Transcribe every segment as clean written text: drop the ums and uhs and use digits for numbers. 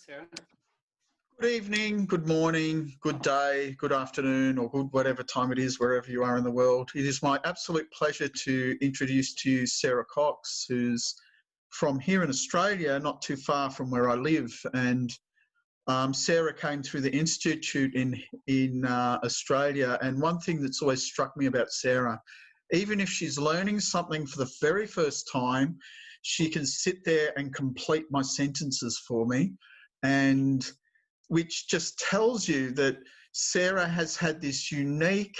Sarah. Good evening, good morning, good day, good afternoon, or good whatever time it is, wherever you are in the world. It is my absolute pleasure to introduce to you Sarah Cox, who's from here in Australia, not too far from where I live. And Sarah came through the Institute in Australia. And one thing that's always struck me about Sarah, even if she's learning something for the very first time, she can sit there and complete my sentences for me. And which just tells you that Sarah has had this unique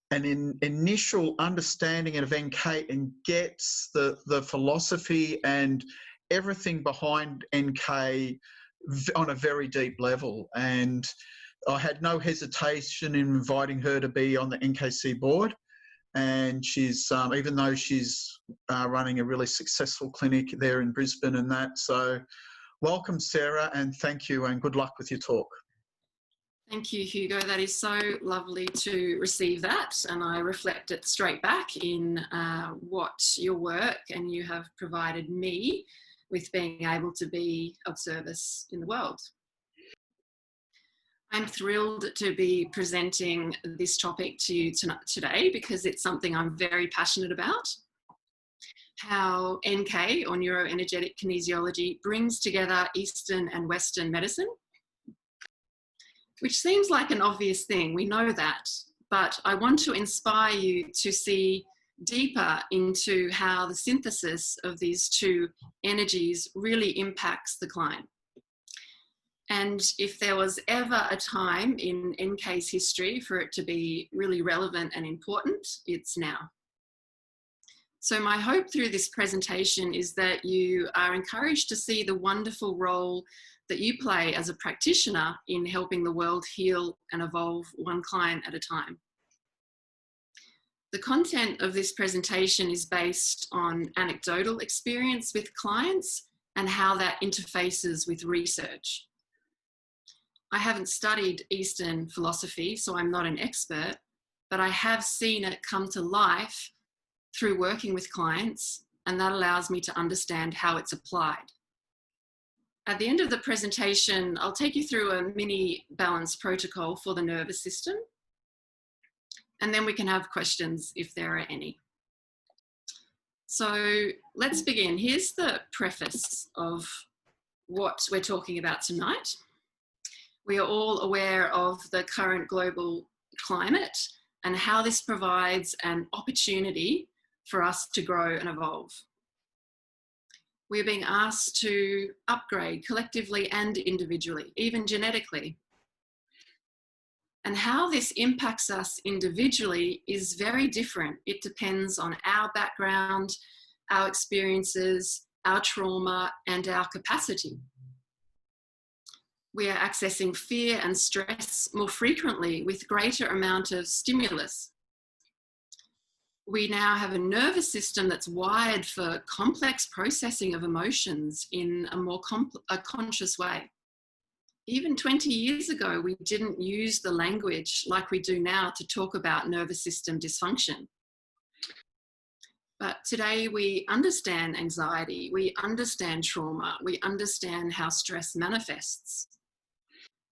and initial understanding of NK and gets the philosophy and everything behind NK on a very deep level. And I had no hesitation in inviting her to be on the NKC board. And she's, even though she's running a really successful clinic there in Brisbane and that, so welcome, Sarah, and thank you, and good luck with your talk. Thank you, Hugo. That is so lovely to receive that, and I reflect it straight back in what your work and you have provided me with being able to be of service in the world. I'm thrilled to be presenting this topic to you today because it's something I'm very passionate about. How NK, or neuroenergetic kinesiology, brings together Eastern and Western medicine, which seems like an obvious thing, we know that, but I want to inspire you to see deeper into how the synthesis of these two energies really impacts the client. And if there was ever a time in NK's history for it to be really relevant and important, it's now. So my hope through this presentation is that you are encouraged to see the wonderful role that you play as a practitioner in helping the world heal and evolve one client at a time. The content of this presentation is based on anecdotal experience with clients and how that interfaces with research. I haven't studied Eastern philosophy, so I'm not an expert, but I have seen it come to life through working with clients, and that allows me to understand how it's applied. At the end of the presentation, I'll take you through a mini balance protocol for the nervous system, and then we can have questions if there are any. So let's begin. Here's the preface of what we're talking about tonight. We are all aware of the current global climate and how this provides an opportunity for us to grow and evolve. We're being asked to upgrade collectively and individually, even genetically. And how this impacts us individually is very different. It depends on our background, our experiences, our trauma, and our capacity. We are accessing fear and stress more frequently with greater amount of stimulus. We now have a nervous system that's wired for complex processing of emotions in a more conscious way. Even 20 years ago, we didn't use the language like we do now to talk about nervous system dysfunction. But today we understand anxiety, we understand trauma, we understand how stress manifests.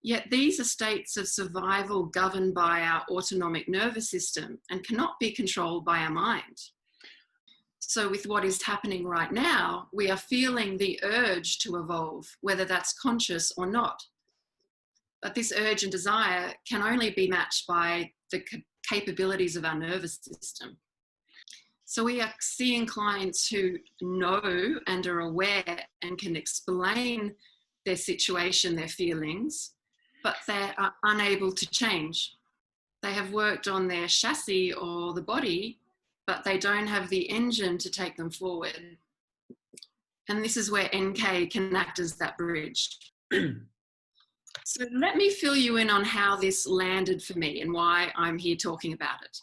Yet these are states of survival governed by our autonomic nervous system and cannot be controlled by our mind. So with what is happening right now, we are feeling the urge to evolve, whether that's conscious or not. But this urge and desire can only be matched by the capabilities of our nervous system. So we are seeing clients who know and are aware and can explain their situation, their feelings, but they are unable to change. They have worked on their chassis or the body, but they don't have the engine to take them forward. And this is where NK can act as that bridge. So let me fill you in on how this landed for me and why I'm here talking about it.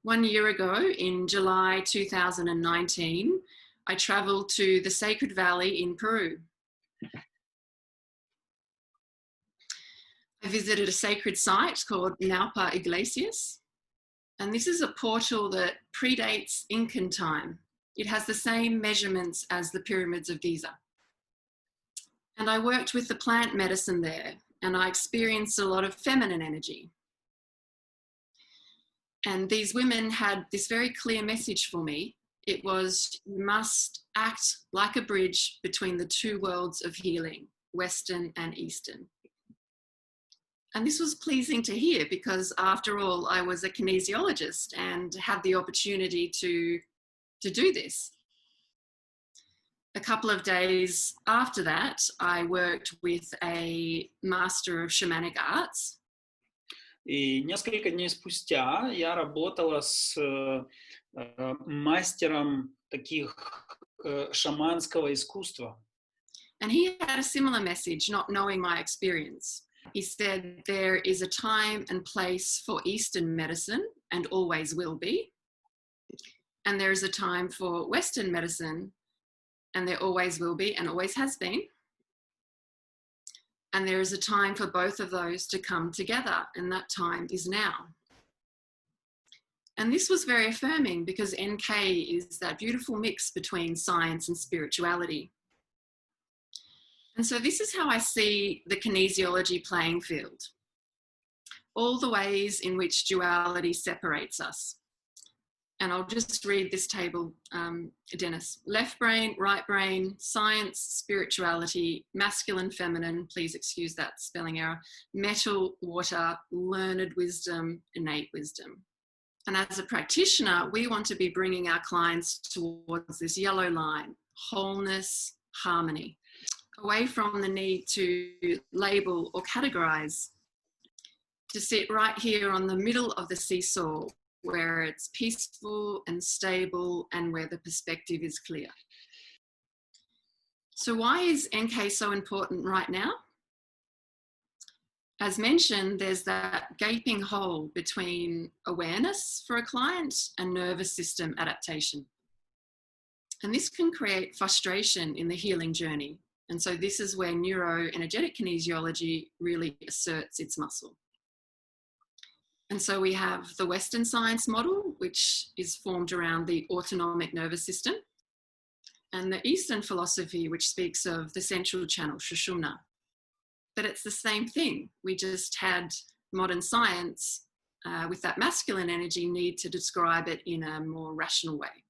1 year ago, in July 2019, I traveled to the Sacred Valley in Peru. I visited a sacred site called Naupa Iglesias, and this is a portal that predates Incan time. It has the same measurements as the pyramids of Giza. And I worked with the plant medicine there, and I experienced a lot of feminine energy. And these women had this very clear message for me. It was, you must act like a bridge between the two worlds of healing, Western and Eastern. And this was pleasing to hear because, after all, I was a kinesiologist and had the opportunity to do this. A couple of days after that, I worked with a master of shamanic arts. И несколько дней спустя я работала с мастером таких шаманского искусства. And he had a similar message, not knowing my experience. He said, there is a time and place for Eastern medicine and always will be. And there is a time for Western medicine and there always will be and always has been. And there is a time for both of those to come together, and that time is now. And this was very affirming because NK is that beautiful mix between science and spirituality. And so this is how I see the kinesiology playing field. All the ways in which duality separates us. And I'll just read this table, Dennis. Left brain, right brain, science, spirituality, masculine, feminine, please excuse that spelling error, metal, water, learned wisdom, innate wisdom. And as a practitioner, we want to be bringing our clients towards this yellow line, wholeness, harmony, away from the need to label or categorize, to sit right here on the middle of the seesaw, where it's peaceful and stable and where the perspective is clear. So why is NK so important right now? As mentioned, there's that gaping hole between awareness for a client and nervous system adaptation. And this can create frustration in the healing journey. And so this is where neuroenergetic kinesiology really asserts its muscle. And so we have the Western science model, which is formed around the autonomic nervous system, and the Eastern philosophy, which speaks of the central channel, Sushumna. But it's the same thing. We just had modern science with that masculine energy need to describe it in a more rational way.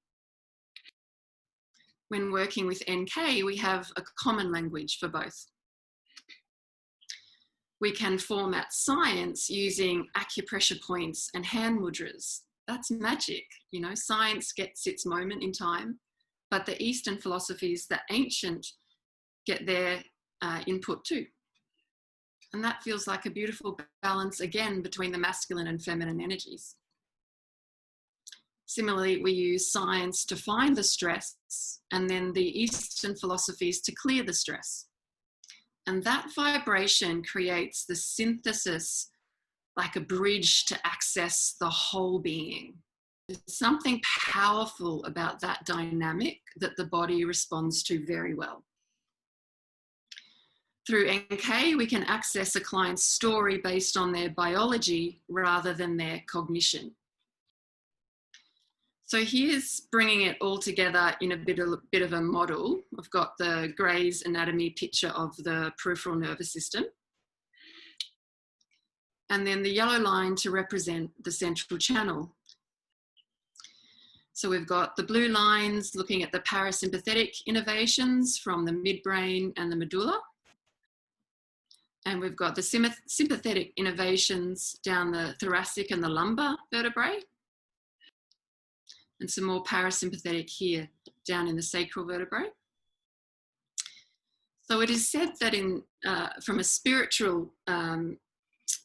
When working with NK, we have a common language for both. We can format science using acupressure points and hand mudras. That's magic, you know, science gets its moment in time, but the Eastern philosophies, the ancient, get their input too. And that feels like a beautiful balance again between the masculine and feminine energies. Similarly, we use science to find the stress and then the Eastern philosophies to clear the stress. And that vibration creates the synthesis, like a bridge to access the whole being. There's something powerful about that dynamic that the body responds to very well. Through NK, we can access a client's story based on their biology rather than their cognition. So here's bringing it all together in a bit of a model. I've got the Gray's anatomy picture of the peripheral nervous system. And then the yellow line to represent the central channel. So we've got the blue lines looking at the parasympathetic innervations from the midbrain and the medulla. And we've got the sympathetic innervations down the thoracic and the lumbar vertebrae. And some more parasympathetic here down in the sacral vertebrae. So it is said that from a spiritual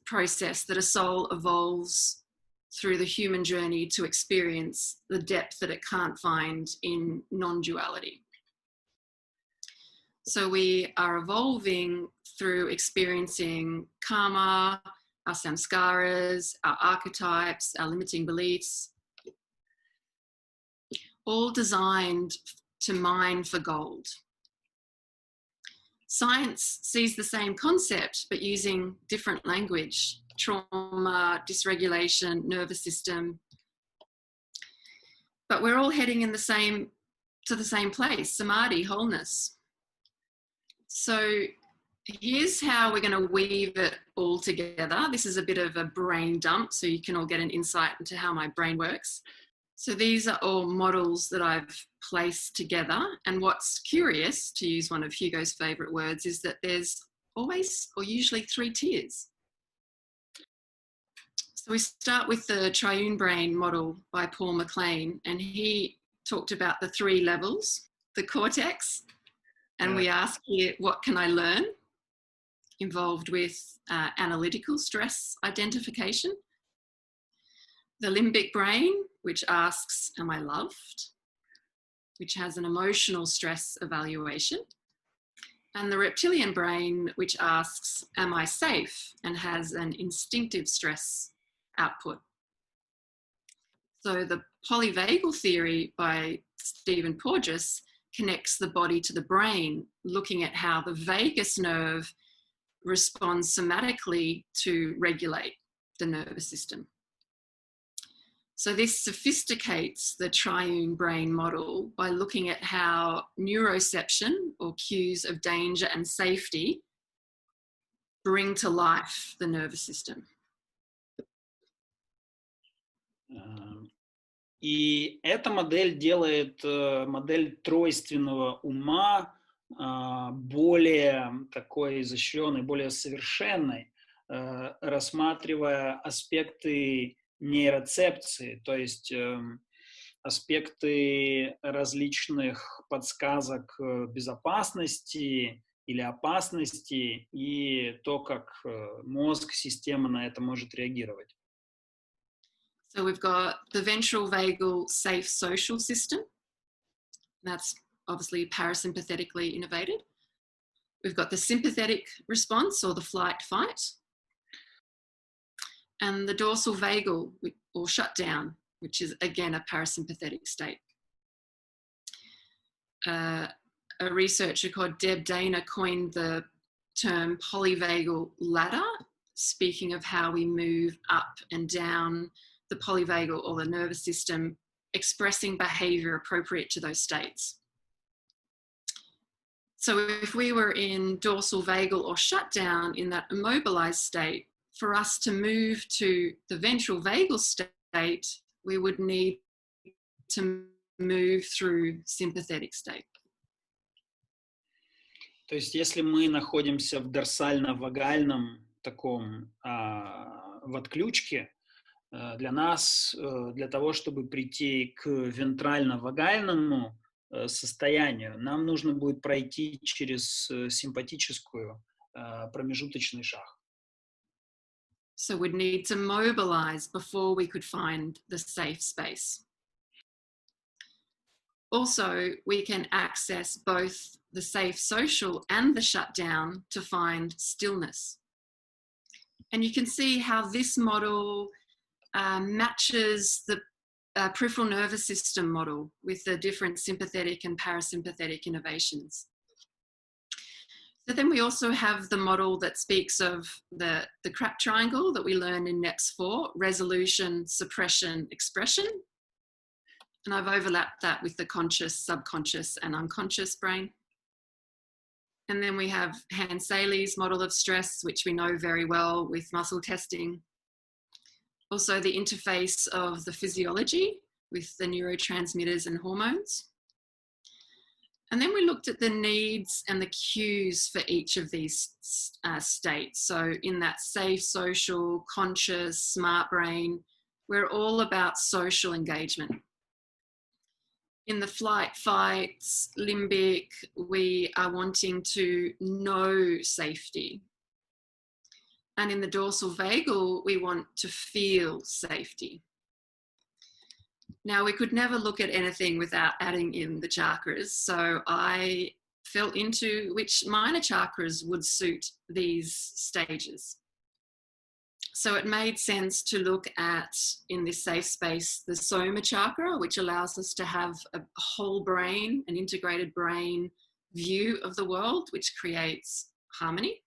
process that a soul evolves through the human journey to experience the depth that it can't find in non-duality. So we are evolving through experiencing karma, our samskaras, our archetypes, our limiting beliefs, all designed to mine for gold. Science sees the same concept, but using different language, trauma, dysregulation, nervous system. But we're all heading in to the same place, samadhi, wholeness. So here's how we're going to weave it all together. This is a bit of a brain dump, so you can all get an insight into how my brain works. So these are all models that I've placed together. And what's curious, to use one of Hugo's favourite words, is that there's always or usually 3 tiers. So we start with the triune brain model by Paul MacLean, and he talked about the 3 levels, the cortex, and we ask here, what can I learn? Involved with analytical stress identification. The limbic brain, which asks, am I loved? Which has an emotional stress evaluation. And the reptilian brain, which asks, am I safe? And has an instinctive stress output. So the polyvagal theory by Stephen Porges connects the body to the brain, looking at how the vagus nerve responds somatically to regulate the nervous system. So this sophisticates the triune brain model by looking at how neuroception, or cues of danger and safety, bring to life the nervous system. И эта модель делает модель тройственного ума более такой изощренной, более совершенной, рассматривая аспекты нейроцепции, то есть аспекты различных подсказок безопасности или опасности и то, как мозг, система на это может реагировать. So we've got the ventral vagal safe social system. That's obviously parasympathetically innervated. We've got the sympathetic response, or the flight fight. And the dorsal vagal, or shutdown, which is again a parasympathetic state. A researcher called Deb Dana coined the term polyvagal ladder, speaking of how we move up and down the polyvagal, or the nervous system, expressing behavior appropriate to those states. So if we were in dorsal vagal or shutdown, in that immobilized state, for us to move to the ventral vagal state, we would need to move through sympathetic state. То есть если мы находимся в дорсально-вагальном таком в отключке, для нас, для того, чтобы прийти к вентрально-вагальному состоянию, нам нужно будет пройти через симпатическую промежуточный шаг. So we'd need to mobilize before we could find the safe space. Also, we can access both the safe social and the shutdown to find stillness. And you can see how this model matches the peripheral nervous system model with the different sympathetic and parasympathetic innervations. So then we also have the model that speaks of the crap triangle that we learned in NEPS 4, resolution, suppression, expression. And I've overlapped that with the conscious, subconscious, and unconscious brain. And then we have Hans-Seyle's model of stress, which we know very well with muscle testing. Also the interface of the physiology with the neurotransmitters and hormones. And then we looked at the needs and the cues for each of these states. So in that safe, social, conscious, smart brain, we're all about social engagement. In the flight, fights, limbic, we are wanting to know safety. And in the dorsal vagal, we want to feel safety. Now, we could never look at anything without adding in the chakras. So I fell into which minor chakras would suit these stages. So it made sense to look at, in this safe space, the soma chakra, which allows us to have a whole brain, an integrated brain view of the world, which creates harmony.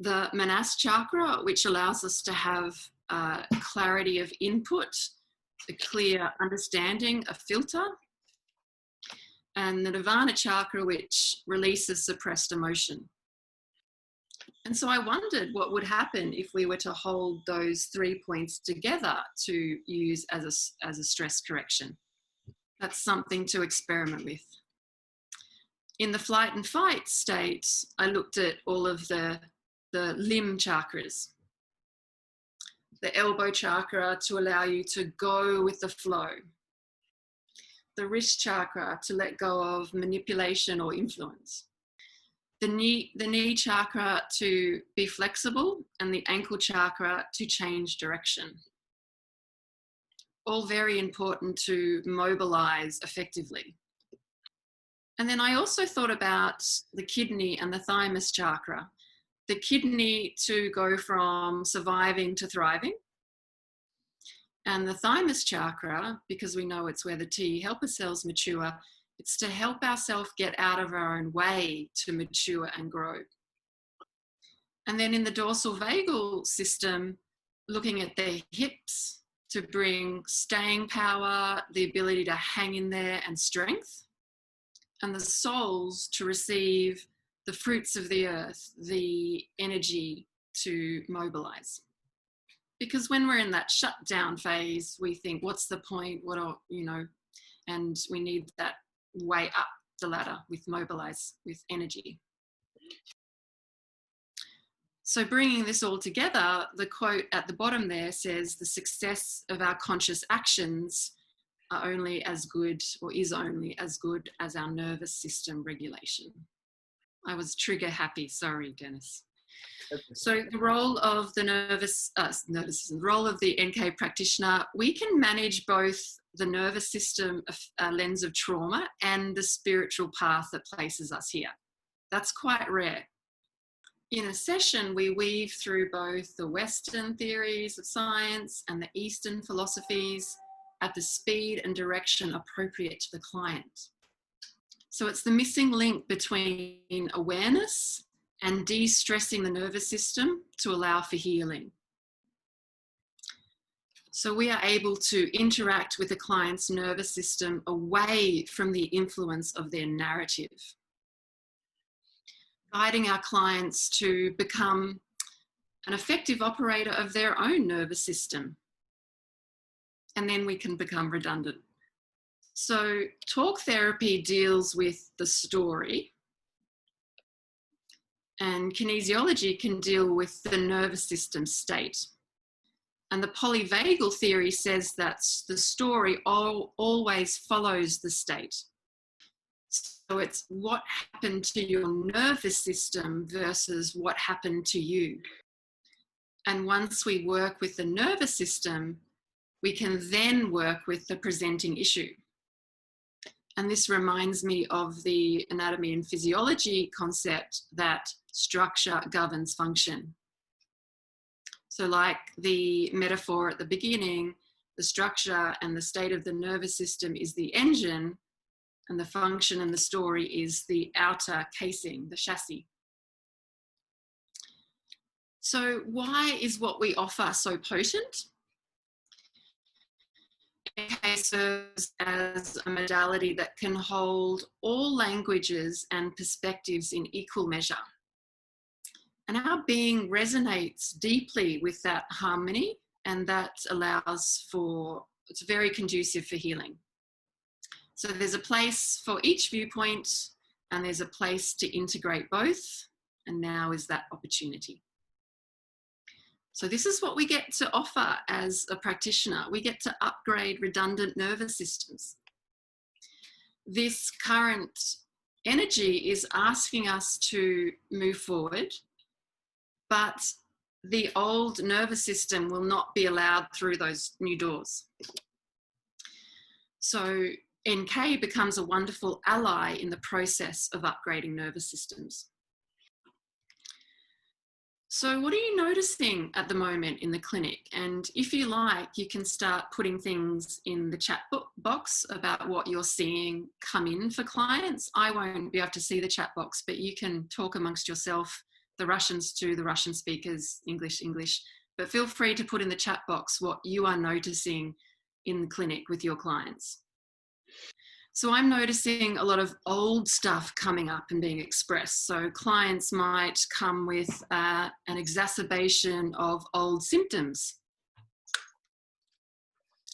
The manas chakra, which allows us to have clarity of input, a clear understanding, a filter. And the nirvana chakra, which releases suppressed emotion. And so I wondered what would happen if we were to hold those 3 points together to use as a stress correction. That's something to experiment with. In the flight and fight state, I looked at all of the limb chakras. The elbow chakra to allow you to go with the flow. The wrist chakra to let go of manipulation or influence. The knee chakra to be flexible, and the ankle chakra to change direction. All very important to mobilize effectively. And then I also thought about the kidney and the thymus chakra. The kidney to go from surviving to thriving. And the thymus chakra, because we know it's where the T helper cells mature, it's to help ourselves get out of our own way to mature and grow. And then in the dorsal vagal system, looking at their hips to bring staying power, the ability to hang in there and strength. And the soles to receive the fruits of the earth, the energy to mobilize. Because when we're in that shutdown phase, we think, what's the point? And we need that way up the ladder with mobilize, with energy. So bringing this all together, the quote at the bottom there says, the success of our conscious actions are only as good, or is only as good as our nervous system regulation. I was trigger happy, sorry, Dennis. So the role of the the role of the NK practitioner, we can manage both the nervous system, a lens of trauma, and the spiritual path that places us here. That's quite rare. In a session, we weave through both the Western theories of science and the Eastern philosophies at the speed and direction appropriate to the client. So it's the missing link between awareness and de-stressing the nervous system to allow for healing. So we are able to interact with the client's nervous system away from the influence of their narrative, guiding our clients to become an effective operator of their own nervous system. And then we can become redundant. So talk therapy deals with the story, and kinesiology can deal with the nervous system state. And the polyvagal theory says that the story always follows the state. So it's what happened to your nervous system versus what happened to you. And once we work with the nervous system, we can then work with the presenting issue. And this reminds me of the anatomy and physiology concept that structure governs function. So like the metaphor at the beginning, the structure and the state of the nervous system is the engine, and the function and the story is the outer casing, the chassis. So why is what we offer so potent? NK serves as a modality that can hold all languages and perspectives in equal measure. And our being resonates deeply with that harmony, and that allows for, it's very conducive for healing. So there's a place for each viewpoint, and there's a place to integrate both, and now is that opportunity. So this is what we get to offer as a practitioner. We get to upgrade redundant nervous systems. This current energy is asking us to move forward, but the old nervous system will not be allowed through those new doors. So NK becomes a wonderful ally in the process of upgrading nervous systems. So what are you noticing at the moment in the clinic? And if you like, you can start putting things in the chat box about what you're seeing come in for clients. I won't be able to see the chat box, but you can talk amongst yourself, the Russians to the Russian speakers, English. But feel free to put in the chat box what you are noticing in the clinic with your clients. So I'm noticing a lot of old stuff coming up and being expressed. So clients might come with an exacerbation of old symptoms.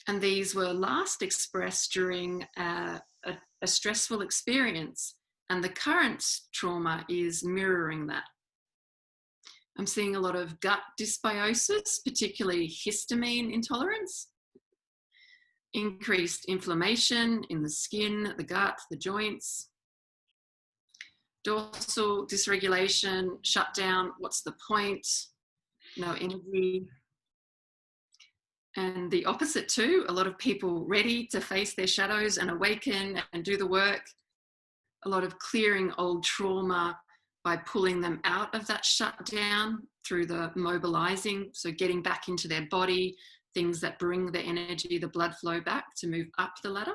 And these were last expressed during a stressful experience. And the current trauma is mirroring that. I'm seeing a lot of gut dysbiosis, particularly histamine intolerance, increased inflammation in the skin, the gut, the joints, dorsal dysregulation, shutdown, what's the point, no energy. And the opposite too, a lot of people ready to face their shadows and awaken and do the work, a lot of clearing old trauma by pulling them out of that shutdown through the mobilizing, so getting back into their body, things that bring the energy, the blood flow back to move up the ladder.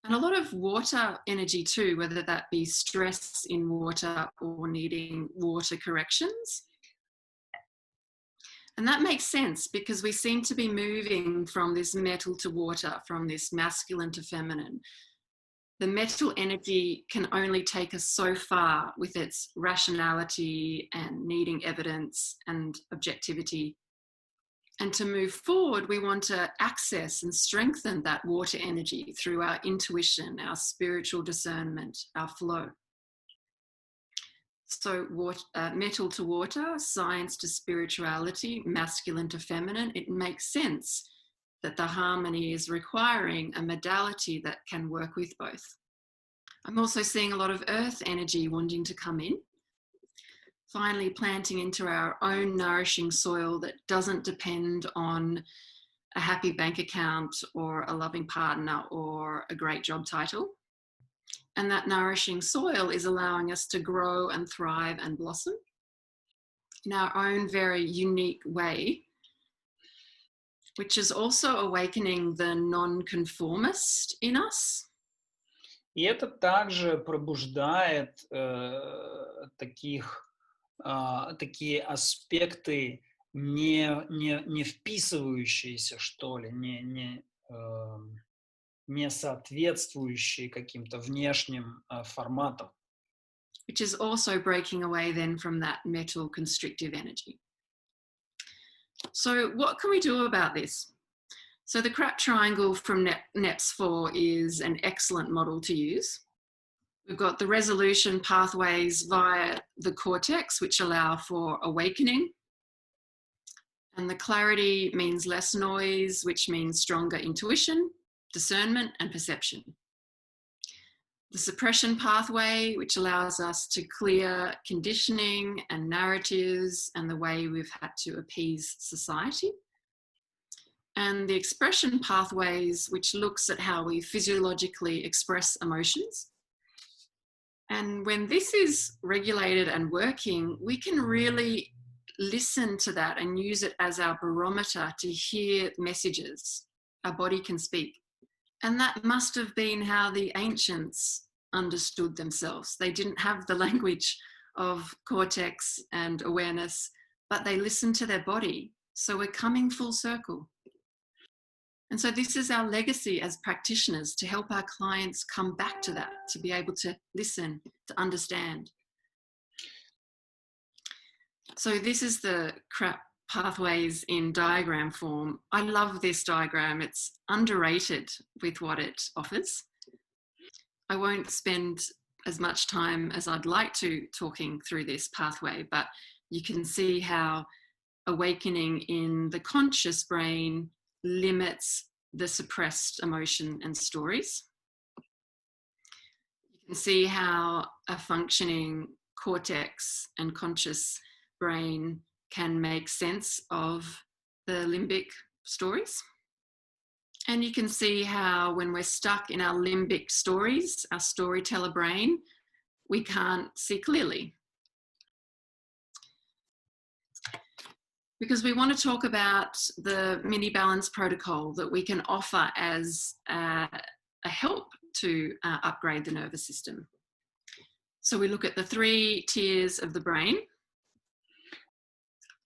And a lot of water energy too, whether that be stress in water or needing water corrections. And that makes sense because we seem to be moving from this metal to water, from this masculine to feminine. The metal energy can only take us so far with its rationality and needing evidence and objectivity. And to move forward, we want to access and strengthen that water energy through our intuition, our spiritual discernment, our flow. So metal to water, science to spirituality, masculine to feminine, it makes sense that the harmony is requiring a modality that can work with both. I'm also seeing a lot of earth energy wanting to come in. Finally, planting into our own nourishing soil that doesn't depend on a happy bank account or a loving partner or a great job title. And that nourishing soil is allowing us to grow and thrive and blossom in our own very unique way, which is also awakening the non-conformist in us. И это также пробуждает такие аспекты, не вписывающиеся, что ли, не соответствующие каким-то внешним форматам. Which is also breaking away then from that metal constrictive energy. So what can we do about this? So the crap triangle from NEPS 4 is an excellent model to use. We've got the resolution pathways via the cortex, which allow for awakening. And the clarity means less noise, which means stronger intuition, discernment, and perception. The suppression pathway, which allows us to clear conditioning and narratives and the way we've had to appease society. And the expression pathways, which looks at how we physiologically express emotions. And when this is regulated and working, we can really listen to that and use it as our barometer to hear messages our body can speak. And that must have been how the ancients understood themselves. They didn't have the language of cortex and awareness, but they listened to their body. So we're coming full circle. And so this is our legacy as practitioners, to help our clients come back to that, to be able to listen, to understand. So this is the CRAP pathways in diagram form. I love this diagram. It's underrated with what it offers. I won't spend as much time as I'd like to talking through this pathway, but you can see how awakening in the conscious brain limits the suppressed emotion and stories. You can see how a functioning cortex and conscious brain can make sense of the limbic stories. And you can see how when we're stuck in our limbic stories, our storyteller brain, we can't see clearly. Because we want to talk about the mini balance protocol that we can offer as a help to upgrade the nervous system. So we look at the 3 tiers of the brain,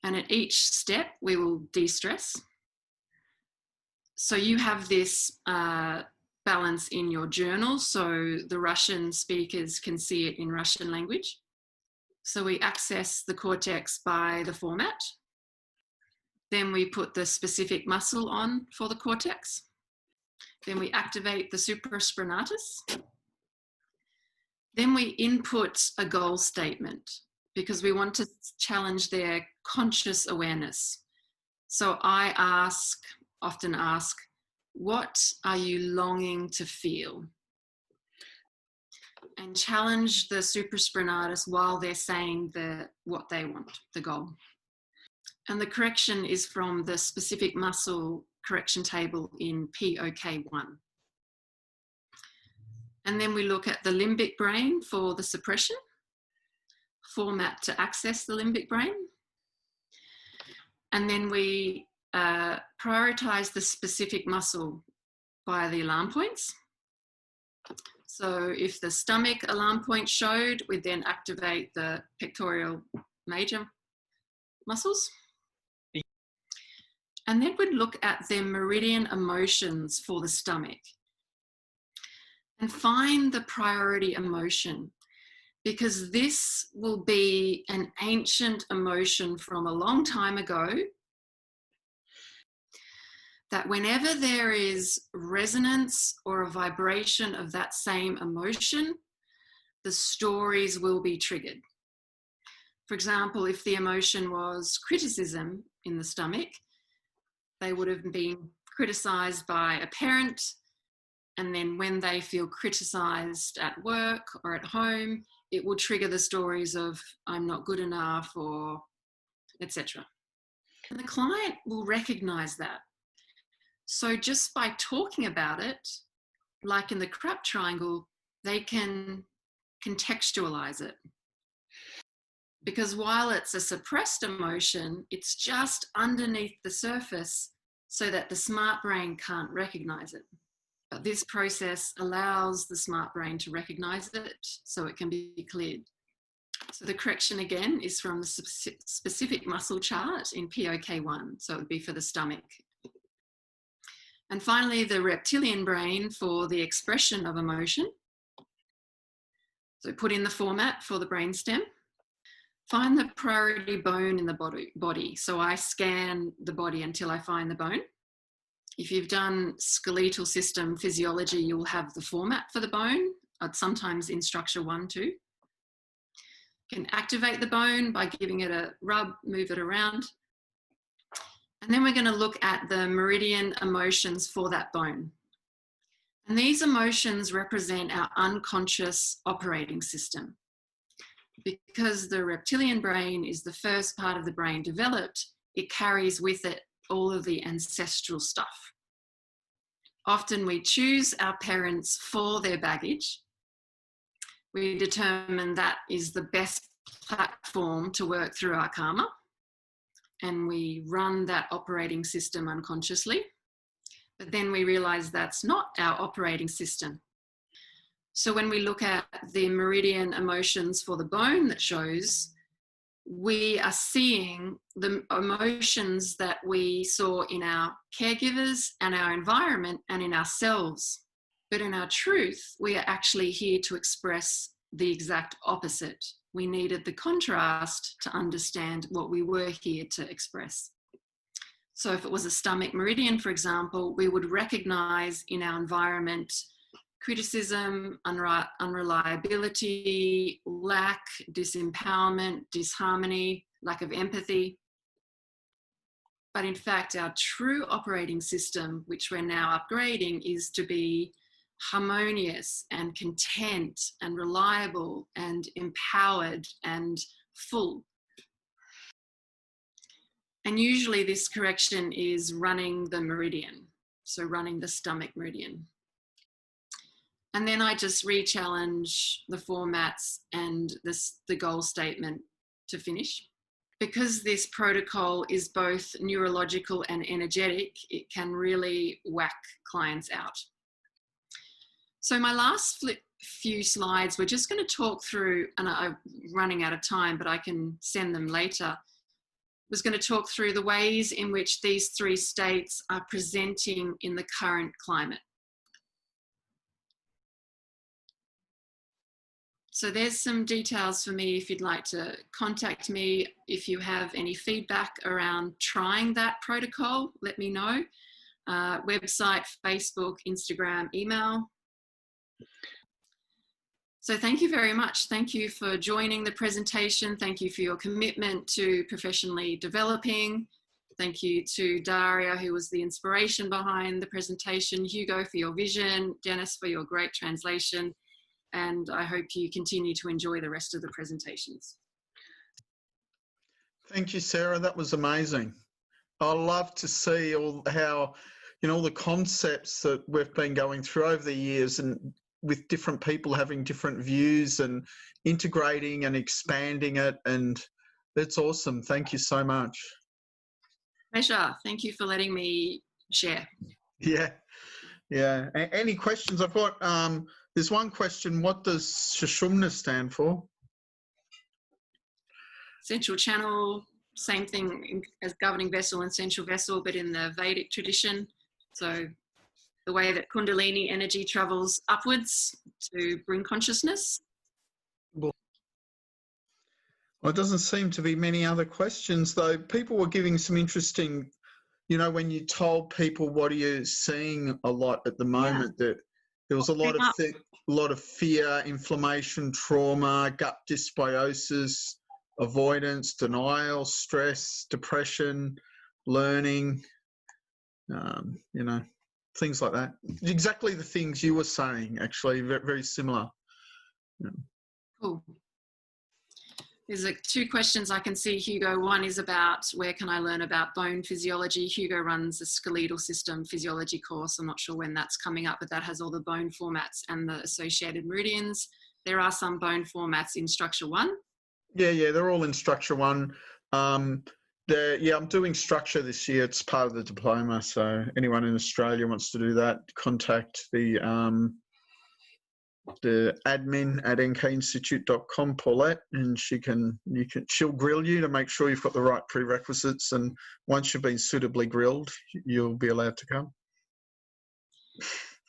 and at each step we will de-stress. So you have this balance in your journal so the Russian speakers can see it in Russian language. So we access the cortex by the format. Then we put the specific muscle on for the cortex. Then we activate the supraspinatus. Then we input a goal statement because we want to challenge their conscious awareness. So I often ask, what are you longing to feel? And challenge the supraspinatus while they're saying what they want, the goal. And the correction is from the specific muscle correction table in POK1. And then we look at the limbic brain for the suppression, format to access the limbic brain. And then we prioritize the specific muscle by the alarm points. So if the stomach alarm point showed, we then activate the pectoral major muscles. And then we'd look at the meridian emotions for the stomach and find the priority emotion, because this will be an ancient emotion from a long time ago that whenever there is resonance or a vibration of that same emotion, the stories will be triggered. For example, if the emotion was criticism in the stomach, they would have been criticized by a parent, and then when they feel criticized at work or at home, it will trigger the stories of I'm not good enough, or etc. And the client will recognize that. So just by talking about it, like in the crap triangle, they can contextualize it. Because while it's a suppressed emotion, it's just underneath the surface so that the smart brain can't recognize it. But this process allows the smart brain to recognize it so it can be cleared. So the correction again is from the specific muscle chart in POK1, so it would be for the stomach. And finally, the reptilian brain for the expression of emotion. So put in the format for the brainstem. Find the priority bone in the body. So I scan the body until I find the bone. If you've done skeletal system physiology, you'll have the format for the bone, sometimes in structure 1 too. You can activate the bone by giving it a rub, move it around. And then we're going to look at the meridian emotions for that bone. And these emotions represent our unconscious operating system. Because the reptilian brain is the first part of the brain developed, it carries with it all of the ancestral stuff. Often we choose our parents for their baggage. We determine that is the best platform to work through our karma, and we run that operating system unconsciously. But then we realize that's not our operating system. So when we look at the meridian emotions for the bone that shows, we are seeing the emotions that we saw in our caregivers and our environment and in ourselves. But in our truth, we are actually here to express the exact opposite. We needed the contrast to understand what we were here to express. So if it was a stomach meridian, for example, we would recognize in our environment criticism, unreliability, lack, disempowerment, disharmony, lack of empathy. But in fact, our true operating system, which we're now upgrading, is to be harmonious and content and reliable and empowered and full. And usually this correction is running the meridian, so running the stomach meridian. And then I just re-challenge the formats and the goal statement to finish. Because this protocol is both neurological and energetic, it can really whack clients out. So my last few slides, we're just going to talk through, and I'm running out of time, but I can send them later. Was going to talk through the ways in which these 3 states are presenting in the current climate. So there's some details for me if you'd like to contact me. If you have any feedback around trying that protocol, let me know. Website, Facebook, Instagram, email. So thank you very much. Thank you for joining the presentation. Thank you for your commitment to professionally developing. Thank you to Daria, who was the inspiration behind the presentation, Hugo for your vision, Dennis for your great translation, and I hope you continue to enjoy the rest of the presentations. Thank you, Sarah. That was amazing. I love to see all how, you know, all the concepts that we've been going through over the years, and with different people having different views and integrating and expanding it, and that's awesome. Thank you so much. Pleasure. Thank you for letting me share. Yeah. Any questions? I've got, there's one question. What does Sushumna stand for? Central channel, same thing as governing vessel and central vessel, but in the Vedic tradition. So the way that Kundalini energy travels upwards to bring consciousness. Well, it doesn't seem to be many other questions, though. People were giving some interesting, you know, when you told people what are you seeing a lot at the moment, that there was a lot of fear, inflammation, trauma, gut dysbiosis, avoidance, denial, stress, depression, learning, you know, things like that. Exactly the things you were saying, actually, very similar. Yeah. Cool. There's two questions I can see, Hugo. One is about where can I learn about bone physiology? Hugo runs a skeletal system physiology course. I'm not sure when that's coming up, but that has all the bone formats and the associated meridians. There are some bone formats in Structure 1. Yeah, they're all in Structure 1. I'm doing Structure this year. It's part of the diploma. So anyone in Australia wants to do that, contact the admin at nkinstitute.com, Paulette, and she'll grill you to make sure you've got the right prerequisites, and once you've been suitably grilled, you'll be allowed to come.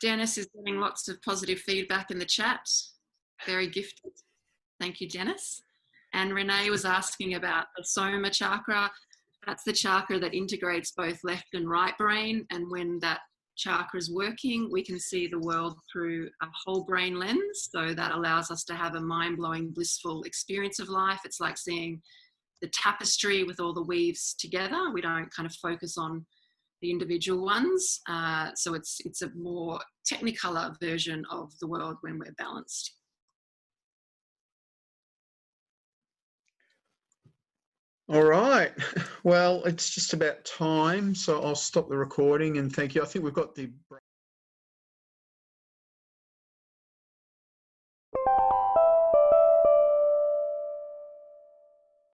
Dennis is getting lots of positive feedback in the chat. Very gifted. Thank you, Dennis. And Renee was asking about the Soma chakra. That's the chakra that integrates both left and right brain, and when that chakra is working, we can see the world through a whole brain lens. So that allows us to have a mind-blowing, blissful experience of life. It's like seeing the tapestry with all the weaves together. We don't kind of focus on the individual ones. So it's a more technicolor version of the world when we're balanced. All right. Well, it's just about time, so I'll stop the recording and thank you. I think we've got the